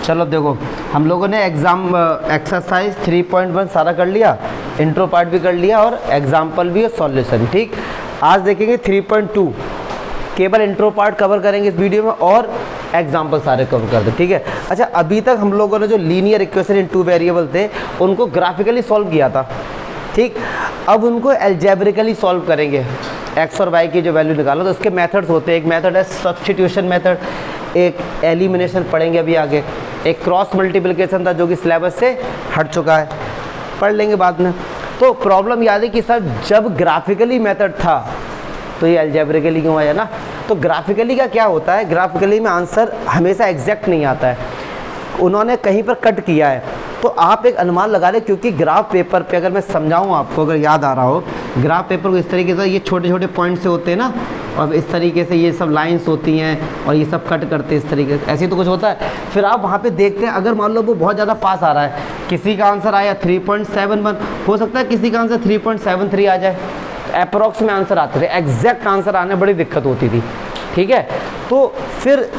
चलो देखो, हम लोगों ने एक्सरसाइज 3.1 सारा कर लिया, इंट्रो पार्ट भी कर लिया और एग्जाम्पल भी और सॉल्यूशन। ठीक, आज देखेंगे 3.2, केवल इंट्रो पार्ट कवर करेंगे इस वीडियो में और एग्जाम्पल सारे कवर कर दे। ठीक है। अच्छा, अभी तक हम लोगों ने जो linear equation in two variable थे उनको ग्राफिकली सॉल्व किया था। ठीक, अब उनको एल्जेब्रिकली सॉल्व करेंगे। एक्स और वाई की जो वैल्यू निकालो तो उसके मेथड्स होते हैं। एक मेथड है सब्स्टिट्यूशन मेथड, एक एलिमिनेशन पढ़ेंगे अभी आगे, एक क्रॉस मल्टीप्लिकेशन था जो कि सिलेबस से हट चुका है, पढ़ लेंगे बाद में। तो प्रॉब्लम याद है कि सर जब ग्राफिकली मेथड था तो ये एल्जेब्रिकली क्यों आया ना। तो ग्राफिकली का क्या होता है, ग्राफिकली में आंसर हमेशा एग्जैक्ट नहीं आता है, उन्होंने कहीं पर कट किया है। तो आप एक अनुमान लगा लें, क्योंकि ग्राफ पेपर पे अगर मैं समझाऊं आपको, अगर याद आ रहा हो, ग्राफ पेपर को इस तरीके से ये छोटे छोटे पॉइंट से होते हैं ना, और इस तरीके से ये सब लाइंस होती हैं और ये सब कट करते हैं इस तरीके से, ऐसे तो कुछ होता है। फिर आप वहाँ पे देखते हैं, अगर मान लो वो बहुत ज़्यादा पास आ रहा है, किसी का आंसर आया 3.71, हो सकता है किसी का आंसर 3.73 आ जाए, अप्रॉक्स में आंसर आते थे, एग्जैक्ट आंसर आने बड़ी दिक्कत होती थी। ठीक है, तो फिर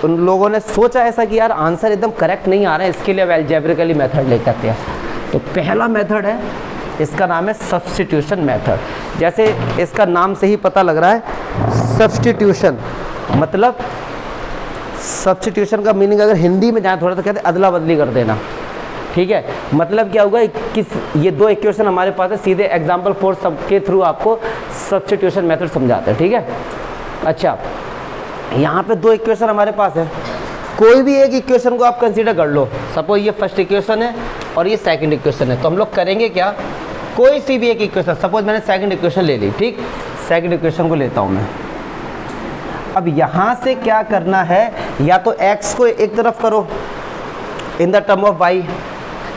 उन लोगों ने सोचा ऐसा कि यार आंसर एकदम करेक्ट नहीं आ रहा है, इसके लिए अब एल्जेब्रिकली मेथड लेके आते हैं। तो पहला मेथड है, इसका नाम है सब्स्टिट्यूशन मेथड। जैसे इसका नाम से ही पता लग रहा है, सब्स्टिट्यूशन मतलब, सब्स्टिट्यूशन का मीनिंग अगर हिंदी में जाए थोड़ा तो कहते हैं अदला बदली कर देना। ठीक है, मतलब क्या होगा, ये दो इक्वेशन हमारे पास है, सीधे एग्जाम्पल 4 सब के थ्रू आपको सब्स्टिट्यूशन मेथड समझाते हैं। ठीक है। अच्छा, यहाँ पे दो इक्वेशन हमारे पास है, कोई भी एक इक्वेशन को आप कंसीडर कर लो। सपोज ये फर्स्ट इक्वेशन है और ये सेकंड इक्वेशन है, तो हम लोग करेंगे क्या, कोई सी भी एक इक्वेशन, सपोज मैंने सेकंड इक्वेशन ले ली। ठीक, सेकंड इक्वेशन को लेता हूँ मैं। अब यहाँ से क्या करना है, या तो x को एक तरफ करो in the term of y,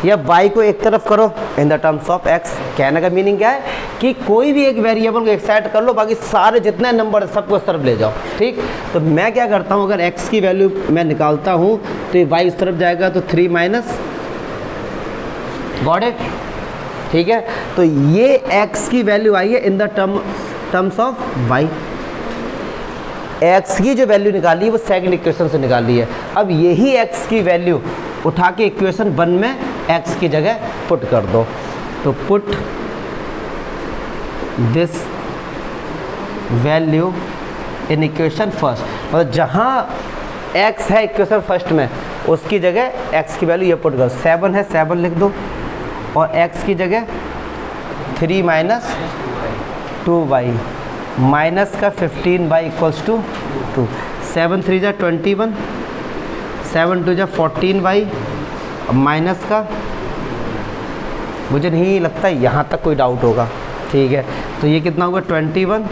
या y को एक तरफ करो in the terms of x। कहने का मीनिंग क्या है कि कोई भी एक वेरिएबल को एक साइड कर लो, बाकी सारे जितने नंबर सबको उस तरफ ले जाओ। ठीक, तो मैं क्या करता हूँ, अगर x की वैल्यू मैं निकालता हूँ तो ये y उस तरफ जाएगा, तो 3 माइनस, गॉट इट। ठीक है, तो ये x की वैल्यू आई है in the terms of y। x की जो वैल्यू निकाली है वो सेकंड इक्वेशन से निकाली है। अब यही x की वैल्यू उठा के इक्वेशन 1 में x की जगह पुट कर दो, तो put this value in equation first, मतलब जहाँ x है इक्वेशन फर्स्ट में उसकी जगह x की वैल्यू ये पुट करो। 7 है, 7 लिख दो, और x की जगह 3 माइनस 2y माइनस का 15y इक्वल्स टू 2। 7 3 जा 21, 7 2 जा 14y, माइनस का, मुझे नहीं लगता यहाँ तक कोई डाउट होगा। ठीक है, तो ये कितना होगा 21,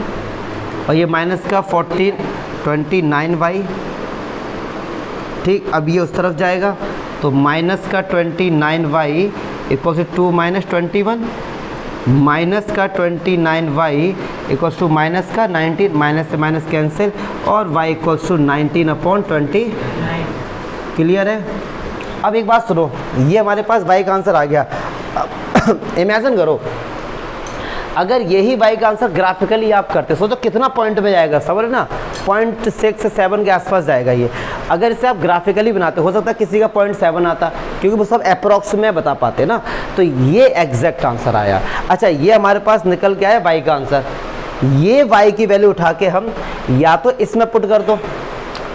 और ये माइनस का 14, 29y। ठीक, अब ये उस तरफ जाएगा, तो माइनस का 29y equals to 2 minus 21, minus का 29y इक्वल्स टू माइनस का 19, माइनस से माइनस कैंसिल, और y इक्वल्स टू 19/20। क्लियर है। अब एक बात सुनो, ये हमारे पास y का आंसर आ गया। इमेजिन करो अगर यही y का आंसर ग्राफिकली आप करते, सोचो कितना पॉइंट में जाएगा, समझ ना, 0.6 से 7 के आसपास जाएगा ये। अगर इसे आप ग्राफिकली बनाते, हो सकता है किसी का 0.7 आता, क्योंकि वो सब अप्रॉक्स में बता पाते ना, तो ये एग्जैक्ट आंसर आया। अच्छा, ये हमारे पास निकल के आया y का आंसर। ये y की वैल्यू उठा के हम या तो इसमें पुट कर दो,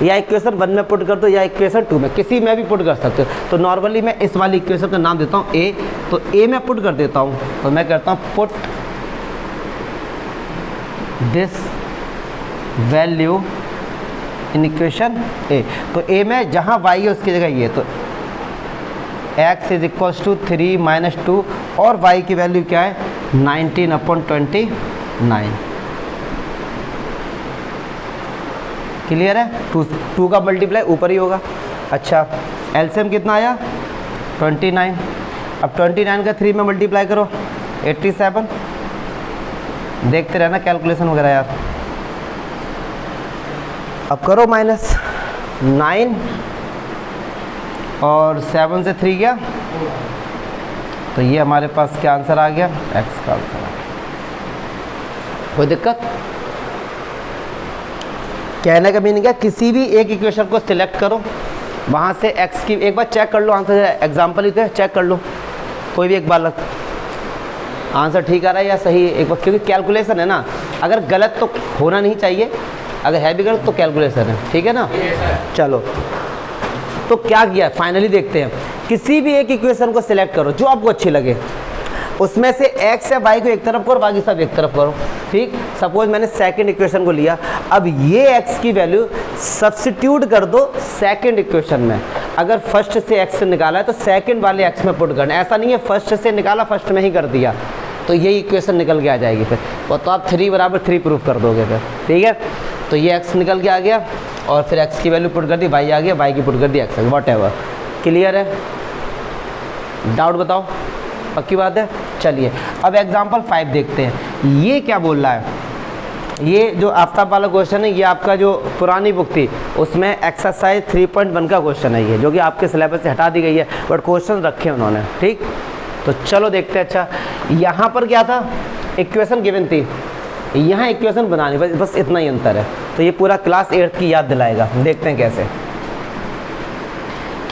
या इक्वेशन 1 में पुट कर दो, या इक्वेशन 2 में, किसी में भी पुट कर सकते हो। तो नॉर्मली मैं इस वाली इक्वेशन का नाम देता हूँ a, तो a में पुट कर देता हूँ, तो मैं करता हूँ put this value in equation a। तो a में जहाँ y है उसकी जगह ये, तो x is equals to 3 minus 2, और y की वैल्यू क्या है 19/29। क्लियर है। 2 का मल्टीप्लाई ऊपर ही होगा। अच्छा, एलसीएम कितना आया 29। अब 29 का 3 में मल्टीप्लाई करो 87। देखते रहना कैलकुलेशन वगैरह यार। अब करो माइनस 9 और 7 से 3 गया, तो ये हमारे पास क्या आंसर आ गया, x का आंसर आ गया। कोई दिक्कत? कहने का मीनिंग है किसी भी एक इक्वेशन को सिलेक्ट करो, वहाँ से x की एक बार चेक कर लो आंसर, एग्जाम्पल ही तो है, चेक कर लो कोई भी एक बार आंसर ठीक आ रहा है या सही है एक बार, क्योंकि कैलकुलेशन है ना, अगर गलत तो होना नहीं चाहिए, अगर है भी गलत तो कैलकुलेशन है, ठीक है ना। चलो तो क्या किया फाइनली देखते हैं, किसी भी एक इक्वेशन को सिलेक्ट करो जो आपको अच्छी लगे, उसमें से x या y को एक तरफ करो, बाकी सब एक तरफ करो, ठीक। सपोज मैंने सेकंड इक्वेशन को लिया, अब ये x की वैल्यू सब्स्टिट्यूट कर दो सेकंड इक्वेशन में, अगर फर्स्ट से x निकाला है तो सेकंड वाले x में पुट करना, ऐसा नहीं है फर्स्ट से निकाला फर्स्ट में ही कर दिया, तो ये इक्वेशन निकल के आ जाएगी फिर, तो आप 3 बराबर 3 प्रूफ कर दोगे फिर, ठीक है। तो ये x निकल के आ गया और फिर x की वैल्यू पुट कर दी, y आ गया, y की पुट कर दी x, वॉट एवर। क्लियर है, डाउट बताओ, पक्की बात है। चलिए अब एग्जाम्पल 5 देखते हैं, ये क्या बोल रहा है। ये जो आफ्ताब वाला क्वेश्चन है, ये आपका जो पुरानी बुक थी उसमें एक्सरसाइज 3.1 का क्वेश्चन है ये, जो कि आपके सिलेबस से हटा दी गई है, बट क्वेश्चन रखे उन्होंने, ठीक। तो चलो देखते हैं। अच्छा यहाँ पर क्या था, इक्वेशन गिवन थी, यहाँ इक्वेशन बनानी, बस इतना ही अंतर है। तो ये पूरा क्लास 8th की याद दिलाएगा, देखते हैं कैसे।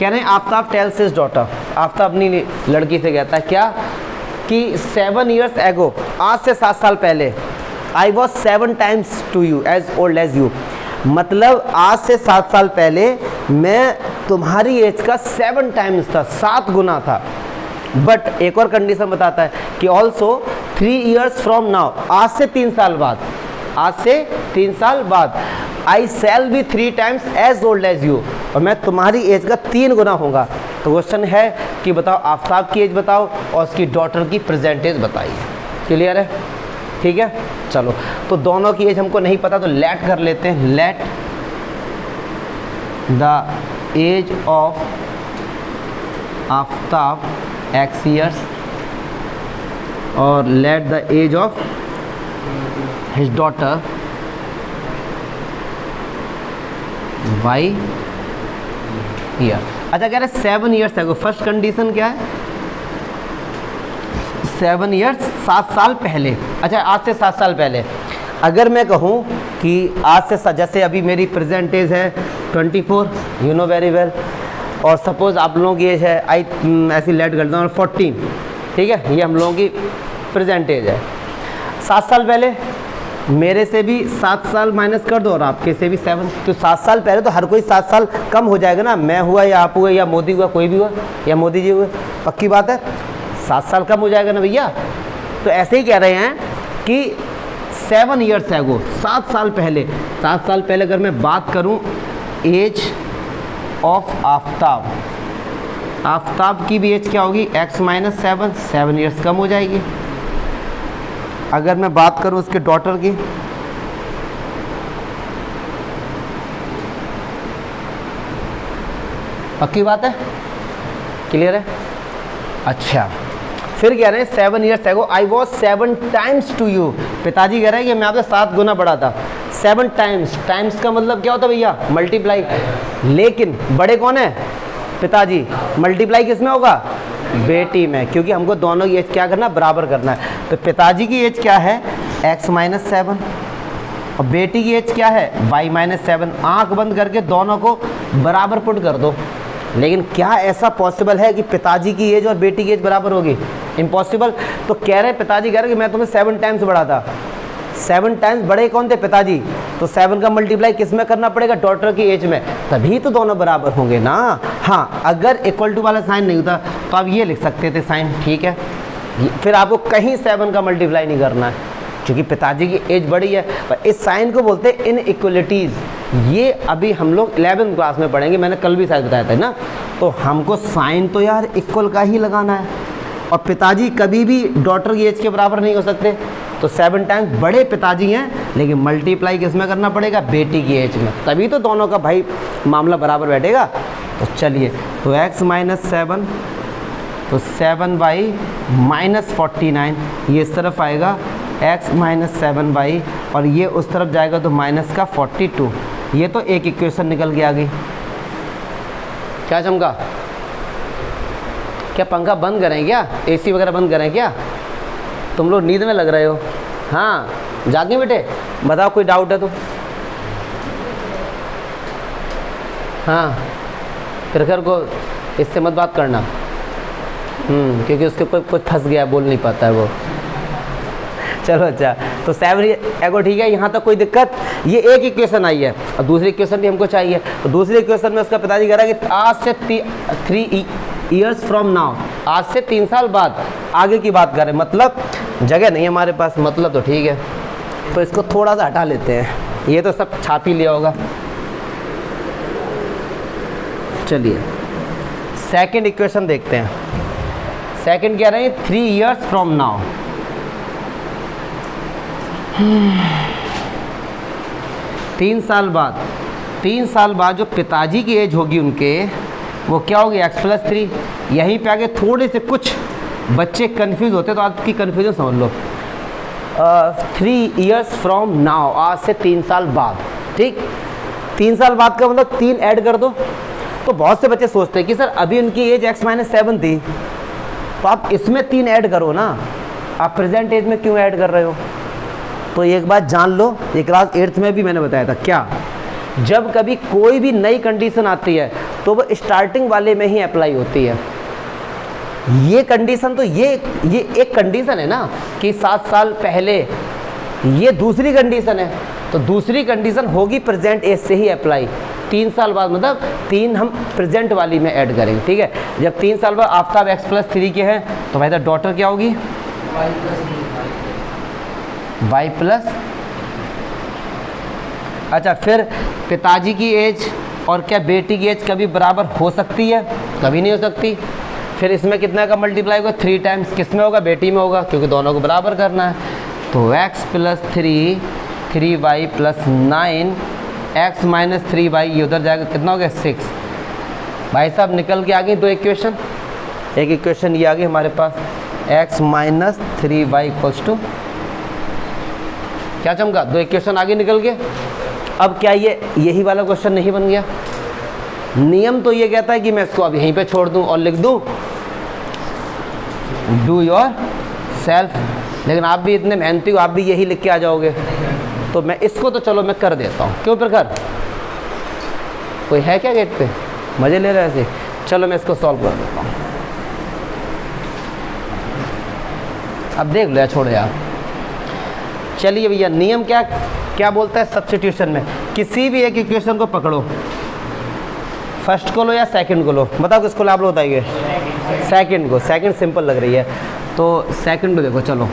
कह रहे हैं Aftab tales his daughter, Aftab अपनी लड़की से कहता है क्या कि 7 years ago, आज से 7 साल पहले, I was 7 times to you as old as you, मतलब आज से 7 साल पहले मैं तुम्हारी एज का 7 टाइम्स था, 7 गुना था। बट एक और कंडीशन बताता है कि ऑल्सो 3 years फ्रॉम नाउ, आज से 3 साल बाद, आज से 3 साल बाद, I shall be 3 times as old as you, और मैं तुम्हारी एज का 3 गुना होगा। तो क्वेश्चन है कि बताओ आफ्ताब की एज बताओ और उसकी डॉटर की प्रेजेंट एज बताइए। क्लियर है, ठीक है। चलो तो दोनों की एज हमको नहीं पता, तो लेट कर लेते हैं, let the age of Aftab x years और let the age of his daughter y year. अच्छा कह रहे 7 years है, फर्स्ट कंडीशन क्या है, 7 years 7 साल पहले। अच्छा आज से 7 साल पहले, अगर मैं कहूँ कि आज से जैसे अभी मेरी प्रेजेंट एज है 24, यू नो वेरी वेल, और सपोज़ आप लोगों की एज है ऐसी लेट करता हूँ 14, ठीक है, ये हम लोगों की प्रेजेंट एज है। 7 साल पहले मेरे से भी 7 साल माइनस कर दो और आपके से भी 7, तो 7 साल पहले तो हर कोई 7 साल कम हो जाएगा ना, मैं हुआ या आप हुए या मोदी हुआ, कोई भी हुआ या मोदी जी हुए, पक्की बात है 7 साल कम हो जाएगा ना भैया। तो ऐसे ही कह रहे हैं कि 7 years ago, 7 साल पहले, 7 साल पहले अगर मैं बात करूं एज ऑफ आफ्ताब, आफ्ताब की भी एज क्या होगी x - 7 years कम हो जाएगी। अगर मैं बात करूं उसके डॉटर की, पक्की बात है, क्लियर है। अच्छा फिर कह रहे हैं 7 years ago I was 7 times to you, पिताजी कह रहे हैं कि मैं आपसे 7 गुना बड़ा था। 7 टाइम्स, टाइम्स का मतलब क्या होता है भैया, मल्टीप्लाई, लेकिन बड़े कौन है, पिताजी, मल्टीप्लाई किस में होगा, बेटी में, क्योंकि हमको दोनों की एज क्या करना, बराबर करना है। तो पिताजी की एज क्या है x - 7 और बेटी की एज क्या है y - 7, आंख बंद करके दोनों को बराबर पुट कर दो। लेकिन क्या ऐसा पॉसिबल है कि पिताजी की एज और बेटी की एज बराबर होगी, इम्पॉसिबल। तो कह रहे हैं पिताजी कह रहे हैं कि मैं तुम्हें 7 टाइम्स बड़ा था, 7 टाइम्स बड़े कौन थे, पिताजी, तो 7 का मल्टीप्लाई किस में करना पड़ेगा, डॉटर की एज में, तभी तो दोनों बराबर होंगे ना। हाँ अगर इक्वल टू वाला साइन नहीं होता तो आप ये लिख सकते थे साइन, ठीक है, फिर आपको कहीं 7 का मल्टीप्लाई नहीं करना है क्योंकि पिताजी की एज बड़ी है। पर इस साइन को बोलते हैं इनइक्वलिटीज़, ये अभी हम लोग 11th क्लास में पढ़ेंगे, मैंने कल भी शायद बताया था ना। तो हमको साइन तो यार इक्वल का ही लगाना है, और पिताजी कभी भी डॉटर की एज के बराबर नहीं हो सकते, तो 7 टाइम्स बड़े पिताजी हैं, लेकिन मल्टीप्लाई किस में करना पड़ेगा, बेटी की एज में, तभी तो दोनों का भाई मामला बराबर बैठेगा। तो चलिए, तो x - 7, तो 7y - 49, ये इस तरफ आएगा x - 7y, और ये उस तरफ जाएगा तो माइनस का 42। ये तो एक इक्वेशन निकल के आ गई। क्या चमका, क्या पंखा बंद करें क्या, एसी वगैरह बंद करें क्या, तुम लोग नींद में लग रहे हो, हाँ जागे बेटे, बताओ कोई डाउट है तो। हाँ प्रखर को इससे मत बात करना, क्योंकि उसके ऊपर कुछ फंस गया, बोल नहीं पाता है वो। चलो अच्छा, तो 7 एगो ठीक है, यहाँ तक कोई दिक्कत। ये एक इक्वेशन आई है और दूसरी इक्वेशन भी हमको चाहिए। तो दूसरी इक्वेशन में उसका पिताजी कह रहा है कि आज से 3 ईयर्स फ्रॉम नाउ, आज से 3 साल बाद आगे की बात करें, मतलब जगह नहीं है हमारे पास, मतलब तो ठीक है, तो इसको थोड़ा सा हटा लेते हैं, ये तो सब छाप ही लिया होगा। चलिए सेकंड इक्वेशन देखते हैं। सेकंड कह रहे हैं 3 ईयर्स फ्रॉम नाउ, 3 साल बाद, 3 साल बाद जो पिताजी की एज होगी उनके, वो क्या होगी x+3। यहीं पे आगे थोड़े से कुछ बच्चे कंफ्यूज होते हैं, तो आपकी कन्फ्यूजन समझ लो। 3 ईयर्स फ्रॉम नाउ, आज से 3 साल बाद, ठीक। 3 साल बाद का मतलब 3 ऐड कर दो। तो बहुत से बच्चे सोचते हैं कि सर अभी उनकी एज x-7 थी, तो आप इसमें 3 ऐड करो ना, आप प्रेजेंट एज में क्यों ऐड कर रहे हो। तो एक बात जान लो, ये क्लास 8th में भी मैंने बताया था, क्या जब कभी कोई भी नई कंडीशन आती है तो वो स्टार्टिंग वाले में ही अप्लाई होती है। ये कंडीशन तो ये एक कंडीशन है ना कि 7 साल पहले, ये दूसरी कंडीशन है, तो दूसरी कंडीशन होगी प्रेजेंट एज से ही अप्लाई। 3 साल बाद मतलब 3 हम प्रेजेंट वाली में ऐड करेंगे, ठीक है। जब 3 साल बाद आफ्ताब x+3 के हैं तो भाई डॉटर क्या होगी y+। अच्छा, फिर पिताजी की एज और क्या बेटी की एज कभी बराबर हो सकती है? कभी नहीं हो सकती। फिर इसमें कितना का मल्टीप्लाई होगा? 3 टाइम्स। किस में होगा? बेटी में होगा, क्योंकि दोनों को बराबर करना है। तो x+3 3y + 9 x-3y, ये उधर जाएगा, कितना हो गया? 6। भाई साहब निकल के आ गई 2 इक्वेशन। एक इक्वेशन ये आ गई हमारे पास x-3y = क्या चमका? 2 इक्वेशन आगे निकल के। अब क्या ये यही वाला क्वेश्चन नहीं बन गया? नियम तो ये कहता है कि मैं इसको अब यहीं पे छोड़ दूं और लिख दूं डू योर सेल्फ, लेकिन आप भी इतने मेहनती हो, आप भी यही लिख के आ जाओगे। तो मैं इसको तो चलो मैं कर देता हूँ। क्यों प्रखर, कोई है क्या गेट पे? मजे ले रहे हैं ऐसे? चलो मैं इसको सॉल्व कर देता हूँ। अब देख लो, छोड़ यार। चलिए भैया, नियम क्या बोलता है सब्स्टिट्यूशन में? किसी भी एक इक्वेशन को पकड़ो, फर्स्ट को लो या सेकंड को लो। बताओ किसको लो, आप लोग बताइए। सेकंड को। सेकंड सिंपल लग रही है, तो सेकंड को देखो। चलो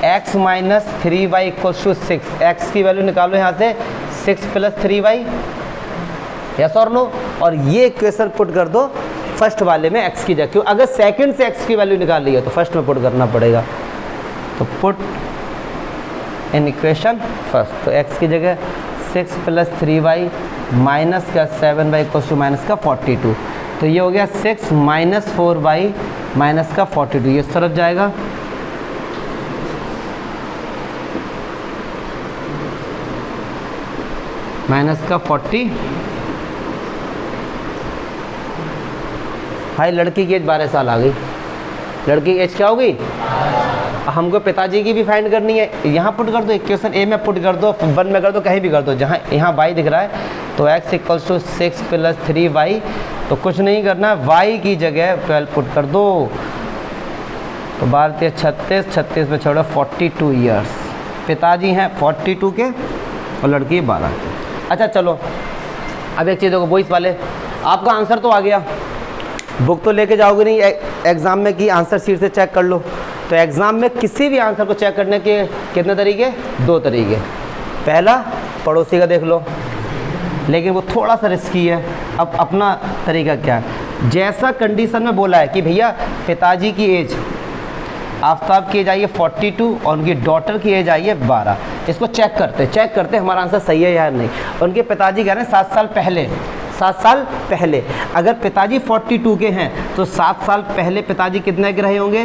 x-3y = 6, x की वैल्यू निकालो यहाँ से, 6 + 3y, यस और नो। और ये इक्वेशन पुट कर दो फर्स्ट वाले में x की जगह, क्यों? अगर सेकंड से x की वैल्यू निकाल ली है तो फर्स्ट में पुट करना पड़ेगा। तो पुट इन इक्वेशन फर्स्ट, तो x की जगह 6 + 3y माइनस का 7y = माइनस का 42। तो ये हो गया 6 - 4y माइनस का 42, ये इस तरफ जाएगा। माइनस का 40। भाई लड़की की एज 12 साल आ गई। लड़की की एज क्या होगी? हमको पिताजी की भी फाइंड करनी है। यहाँ पुट कर दो, इक्वेशन ए में पुट कर दो, 1 में कर दो, कहीं भी कर दो। जहाँ यहाँ y दिख रहा है तो x = 6 + 3y, तो कुछ नहीं करना, y की जगह 12 पुट कर दो। तो 12 × 36, 36 में छोड़ो 42 ईयर्स। पिताजी हैं 42 के और लड़की 12 के। अच्छा चलो, अब एक चीज़ देखो, वॉइस वाले आपका आंसर तो आ गया, बुक तो लेके जाओगे नहीं एग्ज़ाम में कि आंसर शीट से चेक कर लो। तो एग्ज़ाम में किसी भी आंसर को चेक करने के कितने तरीके? 2 तरीके। पहला पड़ोसी का देख लो, लेकिन वो थोड़ा सा रिस्की है। अब अपना तरीका क्या है? जैसा कंडीशन में बोला है कि भैया पिताजी की एज, आफ्ताब की एज आई है 42 और उनकी डॉटर की एज आई है 12, इसको चेक करते हमारा आंसर सही है या नहीं। उनके पिताजी कह रहे हैं 7 साल पहले, 7 साल पहले। अगर पिताजी 42 के हैं तो 7 साल पहले पिताजी कितने के रहे होंगे?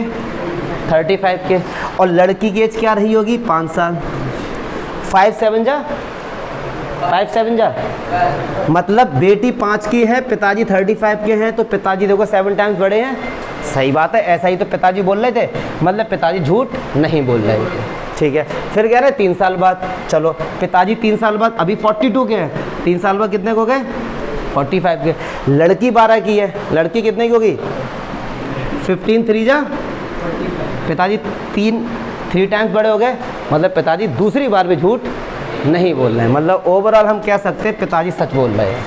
35 के। और लड़की की एज क्या रही होगी? 5 साल। 5 7 जा, मतलब बेटी 5 की है, पिताजी 35 के हैं, तो पिताजी देखो 7 टाइम्स बड़े हैं। सही बात है, ऐसा ही तो पिताजी बोल रहे थे, मतलब पिताजी झूठ नहीं बोल रहे थे। ठीक है, फिर कह रहे हैं 3 साल बाद। चलो पिताजी 3 साल बाद, अभी 42 के हैं, 3 साल बाद कितने हो गए? 45 के। लड़की 12 की है, लड़की कितने की होगी? 15 3 जा, पिताजी 3 टाइम्स बड़े हो गए, मतलब पिताजी दूसरी बार भी झूठ नहीं बोल रहे हैं। मतलब ओवरऑल हम कह सकते हैं पिताजी सच बोल रहे हैं।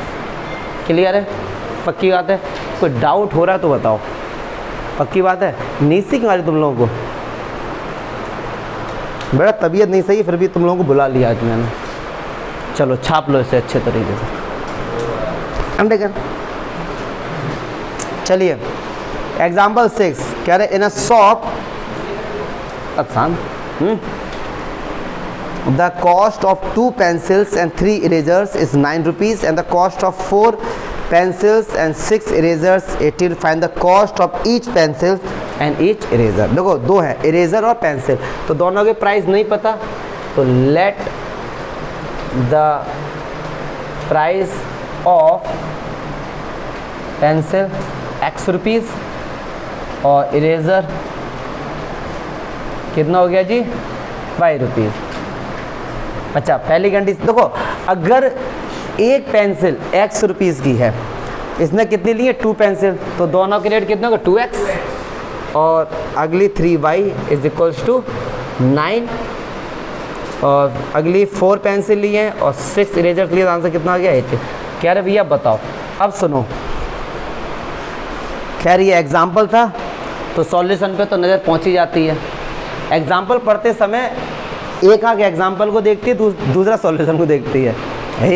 क्लियर है? पक्की बात है? कोई डाउट हो रहा है तो बताओ। पक्की बात है? नींद सी क्यों आ रही तुम लोगों को? बड़ा तबीयत नहीं सही, फिर भी तुम लोगों को बुला लिया आज मैंने। चलो छाप लो इसे अच्छे तरीके से। अंडरस्टैंड? चलिए एग्जाम्पल 6 कह रहे इन अ शॉप, आसान, the cost of 2 pencils and 3 erasers is 9 rupees and the cost of 4 pencils and 6 erasers 18. Find the cost of each pencil and each eraser. देखो दो है, इरेजर और पेंसिल, तो दोनों के प्राइस नहीं पता, तो let the price of pencil x rupees और इरेजर कितना हो गया जी? y rupees. अच्छा पहली कंडीशन देखो, अगर एक पेंसिल x रुपीज़ की है, इसने कितनी ली है? 2 पेंसिल, तो दोनों के रेट कितने होगा? 2x। और अगली 3y इज इक्वल्स टू 9, और अगली 4 पेंसिल ली है और 6 इरेजर लिए, आंसर कितना आ गया? 8। कह रहे भैया बताओ, अब सुनो, खैर ये एग्जाम्पल था तो सॉल्यूशन पे तो नज़र पहुंची जाती है। एग्जाम्पल पढ़ते समय एक आंख एग्जाम्पल को देखती है, दूसरा सॉल्यूशन को देखती है,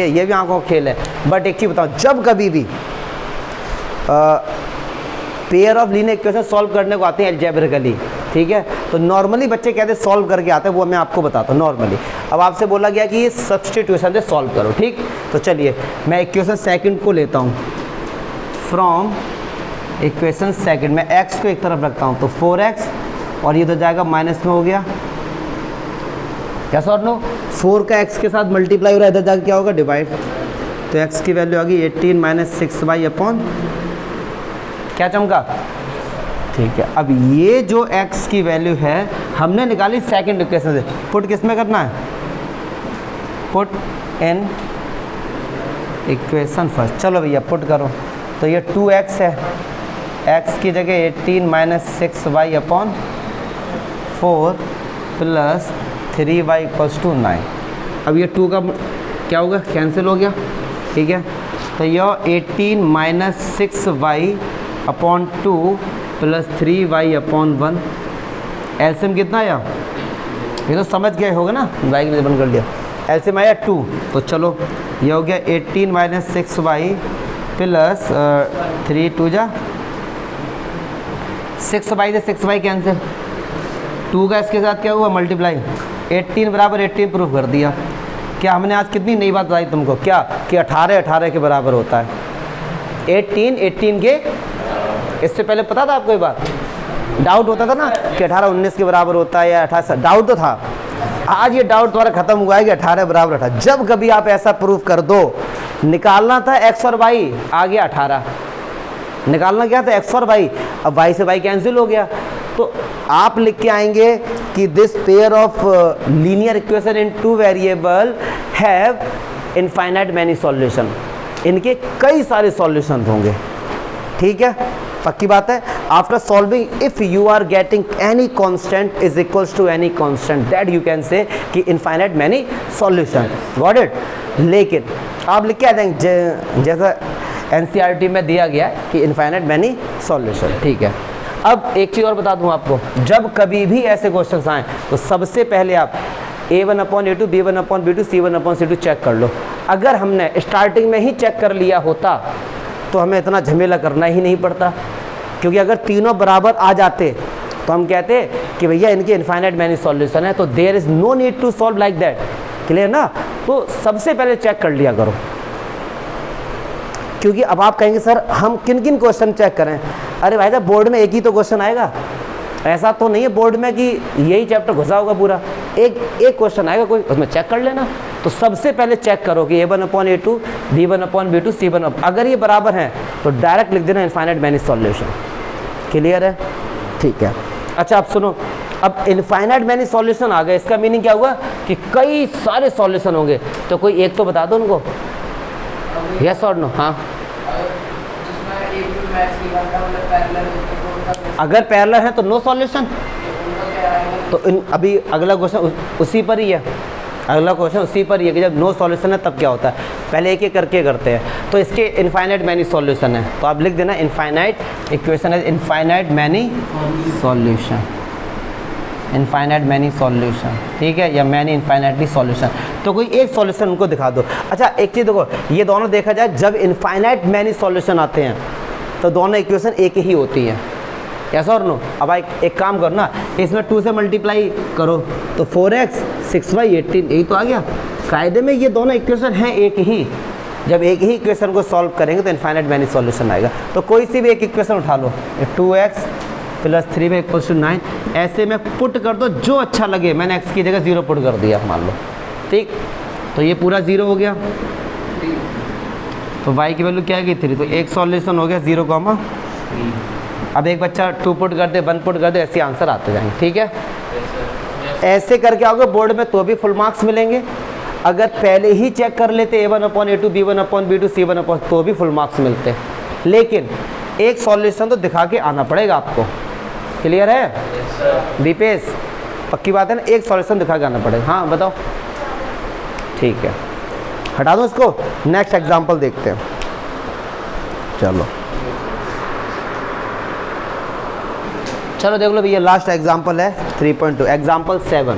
ये भी आंखों का खेल है। बट एक चीज़ बताओ, जब कभी भी pair of linear equation solve करने को आते हैं अलजेब्रिकली, ठीक है, तो नॉर्मली बच्चे कहते हैं सॉल्व करके आते हैं, वो मैं आपको बताता हूँ नॉर्मली। अब आपसे बोला गया कि ये सब्स्टिट्यूशन से सॉल्व करो, ठीक, तो चलिए मैं इक्वेशन सेकंड को लेता हूँ। फ्रॉम इक्वेशन सेकंड मैं x को एक तरफ रखता हूँ, तो 4x और ये तो जाएगा माइनस में हो गया, क्या सॉल्व नो? 4 का x के साथ मल्टीप्लाई हो रहा है, इधर जाकर क्या होगा? डिवाइड, तो x की वैल्यू आ गई 18 माइनस 6y अपॉन, क्या चमका? ठीक है। अब ये जो x की वैल्यू है हमने निकाली सेकंड इक्वेशन से, पुट किस में करना है? Put in equation first. चलो भैया पुट करो, तो ये 2x है, x की जगह 18 minus 6y upon 4 plus 3y equals to 9। अब ये 2 का क्या होगा? कैंसिल हो गया, ठीक है, तो यह 18 minus 6y upon 2 plus 3y upon 1, LCM कितना आया? ये तो समझ गए होगा ना, y की बंद कर लिया, एलसीएम आया 2, तो चलो ये हो गया 18 माइनस 6y प्लस 3 2 जा 6y से 6y कैंसिल, 2 का इसके साथ क्या हुआ? मल्टीप्लाई, 18 बराबर 18 प्रूफ कर दिया। क्या हमने आज कितनी नई बात बताई तुमको? क्या कि 18 18 के बराबर होता है, 18 18 के, इससे पहले पता था आपको ये बात? डाउट होता था ना कि 18 19 के बराबर होता है या 18, डाउट तो था। आज ये डाउट तुम्हारा खत्म हुआ है कि 18 बराबर 18। जब कभी आप ऐसा प्रूफ कर दो, निकालना था x और y, आ गया 18, निकालना क्या था? x और y, अब y से y कैंसिल हो गया, तो आप लिख के आएंगे कि this pair of linear equation in 2 variable have infinite many solution, इनके कई सारे सॉल्यूशन होंगे, ठीक है, पक्की बात है। After solving if you are getting any constant is equals to any constant, that you can say कि infinite many solution, got it. लेकिन आप लिख के आ जाएंगे जैसा एनसीईआरटी में दिया गया कि इनफाइनाइट मैनी सॉल्यूशन, ठीक है। अब एक चीज़ और बता दूं आपको, जब कभी भी ऐसे क्वेश्चंस आए तो सबसे पहले आप a1/a2 b1/b2 c1/c2 चेक कर लो। अगर हमने स्टार्टिंग में ही चेक कर लिया होता तो हमें इतना झमेला करना ही नहीं पड़ता, क्योंकि अगर तीनों बराबर आ जाते तो हम कहते कि भैया इनके इनफाइनाइट मैनी सॉल्यूशन है, तो there is no need to solve like that, clear ना। तो सबसे पहले चेक कर लिया करो, क्योंकि अब आप कहेंगे सर हम किन किन क्वेश्चन चेक करें? अरे भाई साहब बोर्ड में एक ही तो क्वेश्चन आएगा, ऐसा तो नहीं है बोर्ड में कि यही चैप्टर घुसा होगा पूरा, एक क्वेश्चन आएगा कोई, उसमें चेक कर लेना। तो सबसे पहले चेक करो कि a1/a2 b1/b2 c1, अगर ये बराबर हैं तो डायरेक्ट लिख देना इनफाइनाइट मैनी सॉल्यूशन, क्लियर है, ठीक है। अच्छा अब सुनो, अब इनफाइनाइट मैनी सॉल्यूशन आ गए, इसका मीनिंग क्या हुआ कि कई सारे सॉल्यूशन होंगे, तो कोई एक तो बता दो उनको, यस और नो। हाँ अगर पैरेलल है तो नो सॉल्यूशन। तो अभी अगला क्वेश्चन उसी पर ही है, अगला क्वेश्चन उसी पर ही है कि जब नो सॉल्यूशन है तब क्या होता है। पहले एक एक करके करते हैं। तो इसके इनफाइनाइट मैनी सॉल्यूशन है, तो आप लिख देना इनफाइनाइट इक्वेशन है infinite many solution, infinite many solution, ठीक है, या मैनी इनफाइनाइटली सॉल्यूशन। तो कोई एक सॉल्यूशन उनको दिखा दो। अच्छा एक चीज़ देखो, ये दोनों देखा जाए जब इनफाइनाइट मैनी सॉल्यूशन आते हैं तो दोनों इक्वेशन एक ही होती हैं, ऐसा और नो। अब एक काम करो ना, इसमें 2 से मल्टीप्लाई करो तो 4x 6y 18, यही तो आ गया। कायदे में ये दोनों इक्वेशन हैं एक ही। जब एक ही इक्वेशन को सॉल्व करेंगे तो इनफाइनाइट मैनी सॉल्यूशन आएगा। तो कोई सी भी एक इक्वेशन उठा लो, 2x + 3y = 9, ऐसे में पुट कर दो जो अच्छा लगे। मैंने x की जगह 0 पुट कर दिया मान लो, ठीक। तो ये पूरा 0 हो गया, तो y की वैल्यू क्या आएगी 3। तो एक सॉल्यूशन हो गया 0, अब एक बच्चा 2 पुट कर दे 1 पुट कर दे, ऐसे आंसर आते जाएंगे, ठीक है। ऐसे करके आओगे बोर्ड में तो भी फुल मार्क्स मिलेंगे। अगर पहले ही चेक कर लेते A1/A2 B1/B2 C1 तो भी फुल मार्क्स मिलते। लेकिन एक सॉल्यूशन तो दिखा के आना पड़ेगा आपको, क्लियर है दीपेश? पक्की बात है ना, एक सॉल्यूशन दिखा के आना पड़ेगा। हाँ बताओ, ठीक है, हटा दो इसको। नेक्स्ट एग्जांपल देखते हैं, चलो चलो देख लो भैया, लास्ट एग्जांपल है 3.2, एग्जांपल 7।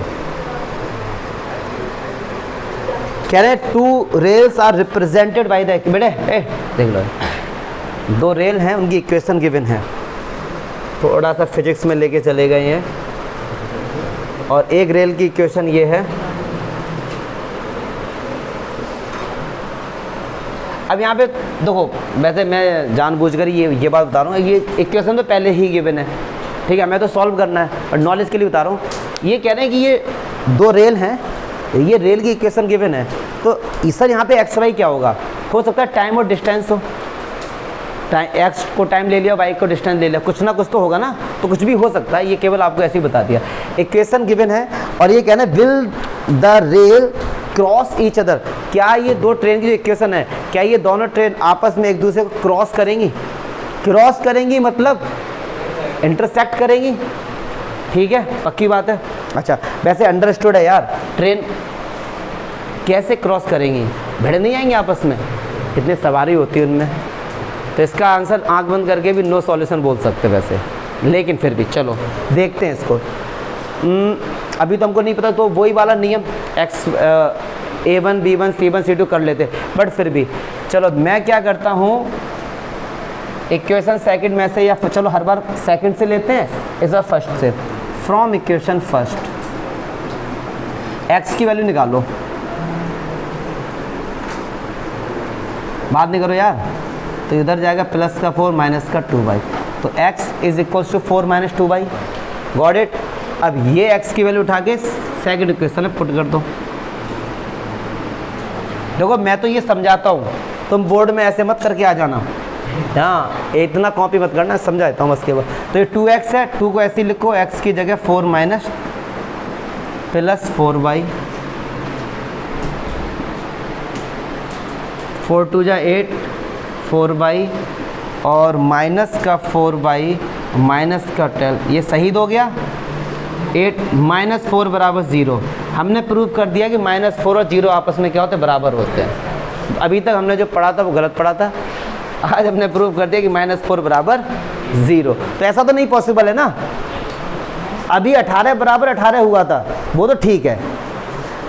कह रहे हैं 2 rails are represented by the, बेटे देख लो, 2 रेल हैं, उनकी इक्वेशन गिवन है। थोड़ा सा फिजिक्स में लेके चले गए हैं, और एक रेल की इक्वेशन ये है। अब यहाँ पे देखो, वैसे मैं जानबूझकर ये बात बता रहा हूँ, ये इक्वेशन तो पहले ही गिवन है, ठीक है, मैं तो सॉल्व करना है और नॉलेज के लिए बता रहा हूँ। ये कह रहे हैं कि ये 2 रेल हैं, ये रेल की इक्वेशन गिवन है, तो सर यहाँ पे एक्स वाई क्या होगा? हो सकता है टाइम और डिस्टेंस हो, एक्स को टाइम ले लिया, वाई को डिस्टेंस ले लिया, कुछ ना कुछ तो होगा ना, तो कुछ भी हो सकता है। ये केवल आपको ऐसे ही बता दिया। इक्वेशन गिवन है और ये कहना है will the rail cross each other, क्या ये 2 ट्रेन की जो इक्वेशन है, क्या ये दोनों ट्रेन आपस में एक दूसरे को क्रॉस करेंगी? क्रॉस करेंगी मतलब इंटरसेक्ट करेंगी, ठीक है, पक्की बात है। अच्छा वैसे अंडरस्टूड है यार, ट्रेन कैसे क्रॉस करेंगी? भिड़ नहीं आएंगे आपस में, कितनी सवारी होती है उनमें। तो इसका आंसर आंख बंद करके भी नो सॉल्यूशन बोल सकते वैसे, लेकिन फिर भी चलो देखते हैं इसको। अभी तो हमको नहीं पता, तो वही वाला नियम x A1 B1 C1 C2 कर लेते, बट फिर भी चलो मैं क्या करता हूँ, इक्वेशन सेकंड में से, या चलो हर बार सेकंड से लेते हैं, इस बार फर्स्ट से। फ्रॉम इक्वेशन फर्स्ट x की वैल्यू निकालो, बात नहीं करो यार, तो इधर जाएगा +4 -2y, तो x = 4 - 2y, गॉट इट। अब ये x की वैल्यू उठा के सेकंड इक्वेशन में पुट कर दो। देखो मैं तो ये समझाता हूँ, तुम बोर्ड में ऐसे मत करके आ जाना, हाँ इतना कॉपी मत करना, समझाता हूँ बस के बाद। तो ये 2x है, 2 को ऐसे लिखो, x की जगह 4 - +4y, 4 × 2 = 8, 4y और -4y -12, ये सही हो गया। 8 - 4 = 0। हमने प्रूव कर दिया कि -4 और 0 आपस में क्या होते हैं, बराबर होते हैं। अभी तक हमने जो पढ़ा था वो गलत पढ़ा था, आज हमने प्रूव कर दिया कि -4 = 0। तो ऐसा तो नहीं पॉसिबल है ना, अभी 18 = 18 हुआ था, वो तो ठीक है।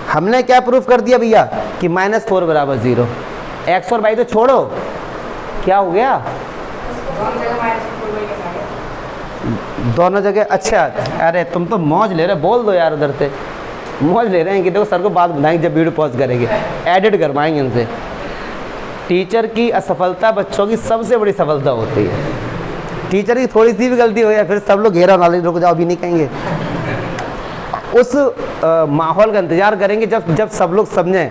हमने क्या प्रूव कर दिया भैया कि -4 = 0। x और y तो छोड़ो, क्या हो गया दोनों जगह। अच्छा अरे तुम तो मौज ले रहे, बोल दो यार उधर से, मौज ले रहे हैं कि देखो सर को बात बताएंगे जब वीडियो पॉज करेंगे, एडिट करवाएंगे इनसे। टीचर की असफलता बच्चों की सबसे बड़ी सफलता होती है। टीचर की थोड़ी सी भी गलती हो जाए फिर सब लोग घेरा नॉलेज, रुक जाओ अभी नहीं कहेंगे। उस माहौल का इंतजार करेंगे जब सब लोग समझें।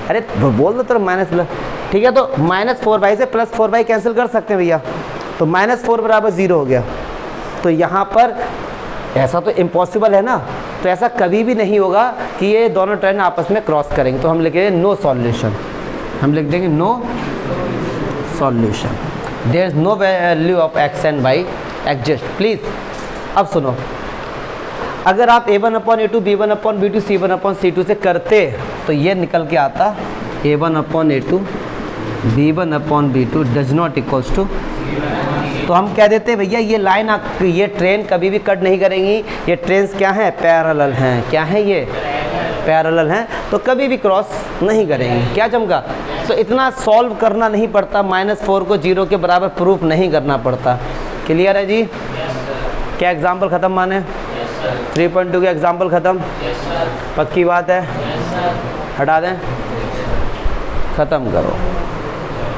अरे बोल दो तो -, ठीक है, तो -4y से +4y कैंसिल कर सकते हैं भैया, तो -4 = 0 हो गया। तो यहाँ पर ऐसा तो इम्पॉसिबल है ना, तो ऐसा कभी भी नहीं होगा कि ये दोनों ट्रेन आपस में क्रॉस करेंगे, तो हम लिखेंगे नो सॉल्यूशन, हम लिख देंगे no solution. There is no value of X and Y exist. Please अब सुनो, अगर आप a1/a2 b1/b2 c1/c2 से करते तो ये निकल के आता a1/a2 b1/b2 does not equals to, तो हम कह देते हैं भैया ये लाइन ये ट्रेन कभी भी कट नहीं करेंगी, ये ट्रेन्स क्या हैं, पैरेलल हैं। क्या हैं ये, पैरेलल हैं, तो कभी भी क्रॉस नहीं करेंगे। क्या चमका, तो इतना सॉल्व करना नहीं पड़ता, -4 को 0 के बराबर प्रूफ नहीं करना पड़ता। क्लियर है जी? क्या एग्जाम्पल ख़त्म माने? 3.2 के एग्जाम्पल ख़त्म? पक्की बात है? हटा दें, ख़त्म करो।